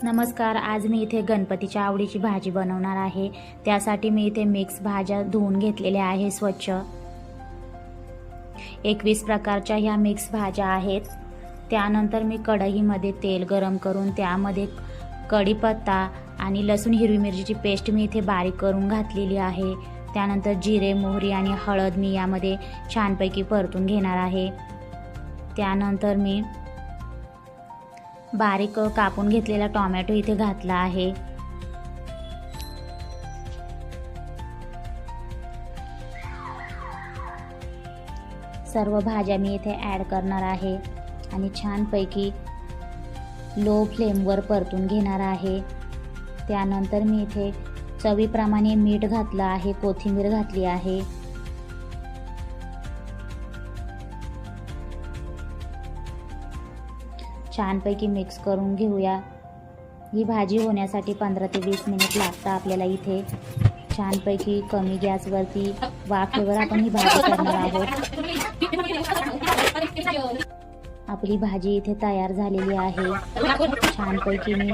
नमस्कार. आज मी इथे गणपतीच्या आवडीची भाजी बनवणार आहे. त्यासाठी मी इथे मिक्स भाज्या धुवून घेतलेल्या आहे स्वच्छ. 21 प्रकारच्या ह्या मिक्स भाज्या आहेत. त्यानंतर मी कढईमध्ये तेल गरम करून त्यामध्ये कढीपत्ता आणि लसूण हिरवी मिरचीची पेस्ट मी इथे बारीक करून घातलेली आहे. त्यानंतर जिरे, मोहरी आणि हळद मी यामध्ये छानपैकी परतून घेणार आहे. त्यानंतर मी बारीक कापून घेतलेला टोमॅटो इथे घातला आहे. सर्व भाज्या मी इथे ॲड करणार आहे आणि छानपैकी लो फ्लेमवर परतून घेणार आहे. त्यानंतर मी इथे चवीप्रमाणे मीठ घातलं आहे, कोथिंबीर घातली आहे. छानपैकी मिक्स करून घेऊया. ही भाजी होण्यासाठी 15 ते 20 मिनिट लागतात आपल्याला इथे. छानपैकी कमी गॅसवरती वाफेवर आपण ही भाजी करणार आहोत. आपली भाजी इथे तयार झालेली आहे. छानपैकी मी